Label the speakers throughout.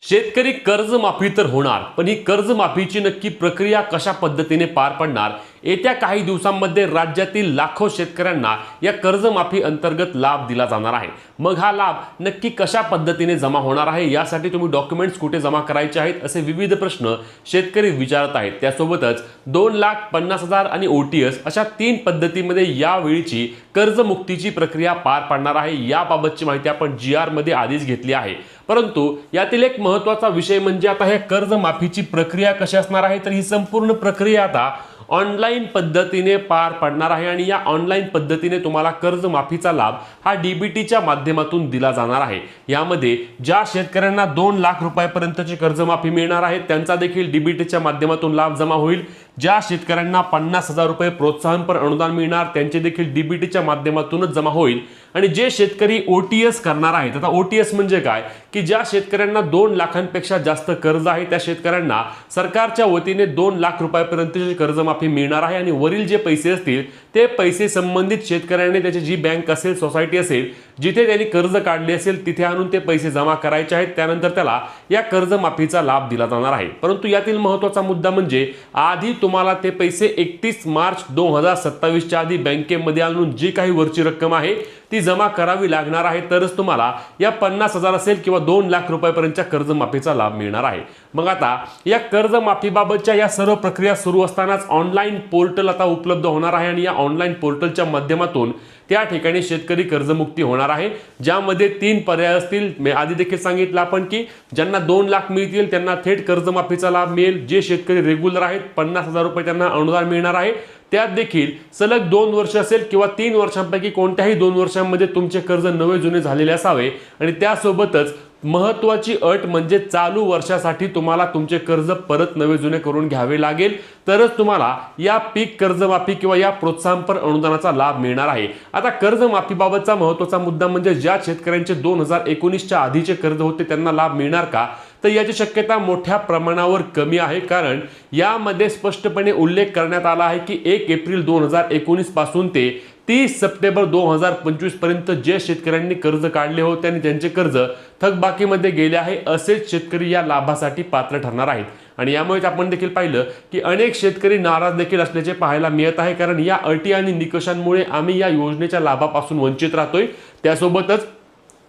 Speaker 1: शेतकरी कर्जमाफी तर होणार, पण ही कर्जमाफीची नक्की प्रक्रिया कशा पद्धतीने पार पडणार? येत्या काही दिवसांमध्ये राज्यातील लाखो शेतकऱ्यांना या कर्जमाफी अंतर्गत लाभ दिला जाणार आहे। मग हा लाभ नक्की कशा पद्धतीने जमा होणार आहे, यासाठी तुम्ही डॉक्युमेंट्स कुठे जमा करायचे आहेत, असे विविध प्रश्न शेतकरी विचारत आहेत। त्यासोबतच 2,50,000 आणि OTS अशा 3 पद्धतीमध्ये यावेळीची कर्जमुक्तीची प्रक्रिया पार पडणार आहे। याबाबतची माहिती आपण GR मध्ये आधीच घेतली आहे, परंतु यातील एक महत्त्वाचा विषय म्हणजे आता हे कर्जमाफीची प्रक्रिया कशी असणार आहे, तर ही संपूर्ण प्रक्रिया आता ऑनलाईन पद्धतीने पार पडणार आहे आणि या ऑनलाईन पद्धतीने तुम्हाला कर्जमाफीचा लाभ हा DBTच्या माध्यमातून दिला जाणार आहे। यामध्ये ज्या शेतकऱ्यांना 2 लाख रुपयापर्यंतची कर्जमाफी मिळणार आहे त्यांचा देखील DBTच्या माध्यमातून लाभ जमा होईल। ज्या शेतकऱ्यांना 50,000 रुपये प्रोत्साहनपर अनुदान मिळणार त्यांचे देखील DBTच्या माध्यमातूनच जमा होईल। आणि जे शेतकरी OTS करणार आहेत, आता OTS म्हणजे काय की ज्या शेतकऱ्यांना 2 लाखांपेक्षा जास्त कर्ज आहे त्या शेतकऱ्यांना सरकारच्या वतीने 2 लाख रुपयापर्यंतची कर्जमाफी मिळणार आहे आणि वरील जे पैसे असतील ते पैसे संबंधित शेतकऱ्यांनी त्याची जी बँक असेल, सोसायटी असेल, जिथे त्यांनी कर्ज काढले असेल तिथे आणून ते पैसे जमा करायचे आहेत। त्यानंतर त्याला या कर्जमाफीचा लाभ दिला जाणार आहे। परंतु यातील महत्त्वाचा मुद्दा म्हणजे आधी तुम्हाला ते पैसे 31 मार्च 2027 च्या आधी बँकेमध्ये आणून जी काही वरची रक्कम आहे ती जमा करावी लागणार आहे, तरच तुम्हाला या 50,000 असेल किंवा 2 लाख रुपयापर्यंतच्या कर्जमाफीचा लाभ मिळणार आहे। मग आता या कर्जमाफीबाबतच्या या सर्व प्रक्रिया सुरू असतानाच ऑनलाईन पोर्टल आता उपलब्ध होणार आहे आणि या ऑनलाईन पोर्टलच्या माध्यमातून त्या ठिकाणी शेतकरी कर्जमुक्ती होणार आहे, ज्यामध्ये 3 पर्याय असतील। मी आधी देखील सांगितलं आपण की ज्यांना 2 लाख मिळतील त्यांना थेट कर्जमाफीचा लाभ मिळेल। जे शेतकरी रेग्युलर आहेत 50,000 रुपये त्यांना अनुदान मिळणार आहे। त्यात देखील सलग 2 वर्ष असेल किंवा 3 वर्षांपैकी कोणत्याही 2 वर्षांमध्ये तुमचे कर्ज नवे जुने झालेले असावे आणि त्यासोबतच महत्त्वाची अट म्हणजे चालू वर्षासाठी तुम्हाला तुमचे कर्ज परत नवे जुने करून घ्यावे लागेल, तरच तुम्हाला या पीक कर्जमाफी किंवा या प्रोत्साहनपर अनुदानाचा लाभ मिळणार आहे। आता कर्जमाफीबाबतचा महत्त्वाचा मुद्दा म्हणजे ज्या शेतकऱ्यांचे 2019च्या आधीचे कर्ज होते त्यांना लाभ मिळणार का, तर याची शक्यता मोठ्या प्रमाणावर कमी आहे। कारण यामध्ये स्पष्टपणे उल्लेख करण्यात आला आहे की 1 एप्रिल 2019 पासून ते 30 सप्टेंबर 2025 पर्यंत जे शेतकऱ्यांनी कर्ज काढले होते आणि त्यांचे कर्ज थकबाकीमध्ये गेले आहे असेच शेतकरी या लाभासाठी पात्र ठरणार आहेत। आणि यामुळे आपण देखील पाहिलं की अनेक शेतकरी नाराज देखील असल्याचे पाहायला मिळत आहे, कारण या अटी आणि निकषांमुळे आम्ही या योजनेच्या लाभापासून वंचित राहतोय। त्यासोबतच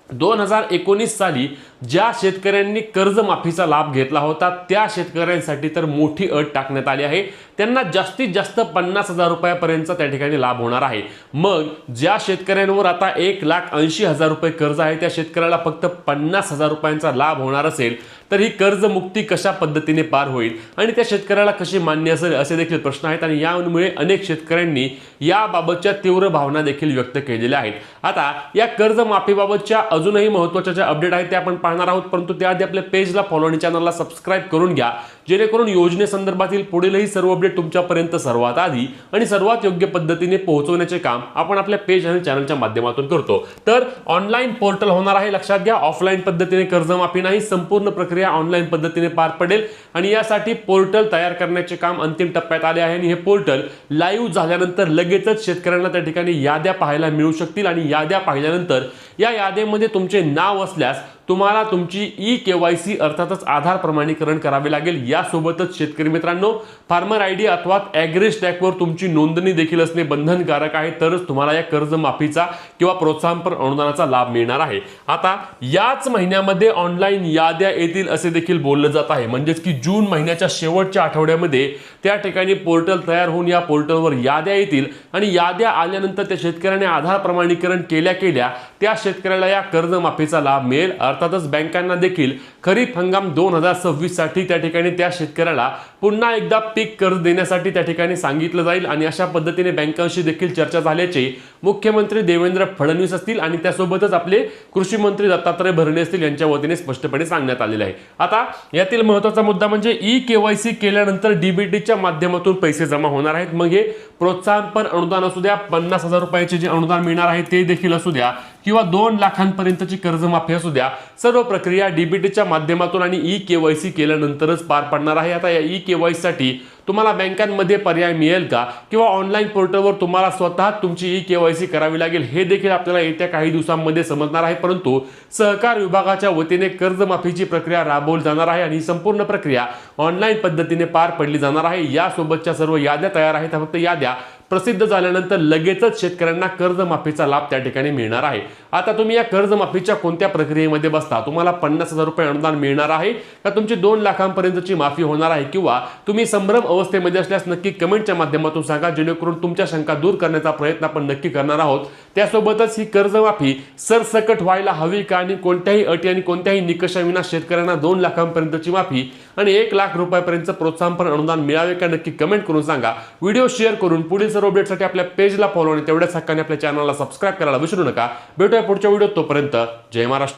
Speaker 1: 2019 साली ज्या शेतकऱ्यांनी कर्जमाफीचा लाभ घेतला होता त्या शेतकऱ्यांसाठी तर मोठी अट टाकण्यात आली आहे, त्यांना जास्तीत जास्त 50,000 रुपयापर्यंतचा त्या ठिकाणी लाभ होणार आहे। मग ज्या शेतकऱ्यांवर आता 1,80,000 रुपये कर्ज आहे त्या शेतकऱ्याला फक्त 50,000 रुपयांचा लाभ होणार असेल तर ही कर्जमुक्ती कशा पद्धतीने पार होईल आणि त्या शेतकऱ्याला कशी मान्य असेल असे देखील प्रश्न आहेत आणि यामुळे अनेक शेतकऱ्यांनी याबाबतच्या तीव्र भावना देखील व्यक्त केलेल्या आहेत। आता या कर्जमाफीबाबतच्या अजूनही महत्त्वाच्या ज्या अपडेट आहेत त्या आपण पाहणार आहोत, परंतु त्याआधी आपल्या पेजला फॉलो आणि चॅनलला सबस्क्राइब करून घ्या, जेणेकरून योजनेसंदर्भातील पुढीलही सर्व अपडेट तुमच्यापर्यंत सर्वात आधी आणि सर्वात योग्य पद्धतीने पोहोचवण्याचे काम आपण आपल्या पेज आणि चॅनलच्या माध्यमातून करतो। तर ऑनलाईन पोर्टल होणार आहे, लक्षात घ्या, ऑफलाईन पद्धतीने कर्जमाफी नाही, संपूर्ण प्रक्रिया ऑनलाईन पद्धतीने पार पडेल आणि यासाठी पोर्टल तयार करण्याचे काम अंतिम टप्प्यात आले आहे आणि हे पोर्टल लाईव्ह झाल्यानंतर लगेचच शेतकऱ्यांना त्या ठिकाणी याद्या पाहायला मिळू शकतील आणि याद्या पाहिल्यानंतर या याद्यामध्ये तुमचे नाव असल्यास तुम्हाला तुमची E-KYC अर्थातच आधार प्रमाणीकरण करावे लागेल। यासोबतच शेतकरी मित्रांनो फार्मर ID अथवा ॲग्रीस्टॅकवर तुमची नोंदणी देखील असणे बंधनकारक आहे, तरच तुम्हाला या कर्जमाफीचा किंवा प्रोत्साहनपर अनुदानाचा लाभ मिळणार आहे। आता याच महिन्यामध्ये ऑनलाईन याद्या येतील असे देखील बोललं जात आहे, म्हणजेच की जून महिन्याच्या शेवटच्या आठवड्यामध्ये त्या ठिकाणी पोर्टल तयार होऊन या पोर्टलवर याद्या येतील आणि याद्या आल्यानंतर त्या शेतकऱ्याने आधार प्रमाणीकरण केल्या त्या शेतकऱ्याला या कर्जमाफीचा लाभ मिळेल। अर्थातच बँकांना देखील खरीप हंगाम 2026 साठी त्या ठिकाणी त्या शेतकऱ्याला पुन्हा एकदा पीक कर्ज देण्यासाठी त्या ठिकाणी सांगितलं जाईल आणि अशा पद्धतीने बँकांशी देखील चर्चा झाल्याचे मुख्यमंत्री देवेंद्र फडणवीस असतील आणि त्यासोबतच आपले कृषी मंत्री दत्तात्रय भरणे असतील यांच्या वतीने स्पष्टपणे सांगण्यात आलेले आहे। आता यातील महत्त्वाचा मुद्दा म्हणजे E-KYC केल्यानंतर DBTच्या माध्यमातून पैसे जमा होणार आहेत। मग हे प्रोत्साहनपर अनुदान असू द्या, 50,000 रुपयाचे जे अनुदान मिळणार आहे ते देखील असू द्या किंवा 2 लाखांपर्यंतची कर्जमाफी असू द्या, सर्व प्रक्रिया DBTच्या माध्यमातून आणि E-KYC केल्यानंतरच पार पडणार आहे। आता या E-KYC साठी तुम्हाला बँकांमध्ये पर्याय मिळेल का किंवा ऑनलाईन पोर्टलवर तुम्हाला स्वतः तुमची KYC करावी लागेल हे देखील आपल्याला येत्या काही दिवसांमध्ये समजणार आहे। परंतु सहकार विभागाच्या वतीने कर्जमाफीची प्रक्रिया राबवली जाणार आहे आणि ही संपूर्ण प्रक्रिया ऑनलाईन पद्धतीने पार पडली जाणार आहे। यासोबतच्या सर्व याद्या तयार आहेत, फक्त याद्या प्रसिद्ध झाल्यानंतर लगेचच शेतकऱ्यांना कर्जमाफीचा लाभ त्या ठिकाणी मिळणार आहे। आता तुम्ही या कर्जमाफीच्या कोणत्या प्रक्रियेमध्ये बसता, तुम्हाला 50,000 रुपये अनुदान मिळणार आहे का तुमची 2 लाखांपर्यंतची माफी होणार आहे, किंवा तुम्ही संभ्रम अवस्थेमध्ये असल्यास नक्की कमेंटच्या माध्यमातून सांगा, जेणेकरून तुमच्या शंका दूर करण्याचा प्रयत्न आपण नक्की करणार आहोत। त्यासोबतच ही कर्जमाफी सरसकट व्हायला हवी का आणि कोणत्याही अटी आणि कोणत्याही निकषाविना शेतकऱ्यांना 2 लाखांपर्यंतची माफी आणि 1 लाख रुपयापर्यंत प्रोत्साहनपर अनुदान मिळावे का नक्की कमेंट करून सांगा। व्हिडिओ शेअर करून पुढील सर्व अपडेटसाठी आपल्या पेजला फॉलो आणि तेवढ्याच हक्काने आपल्या चॅनलला सबस्क्राइब करायला विसरू नका। भेटूया पुढच्या व्हिडिओत, तोपर्यंत जय महाराष्ट्र।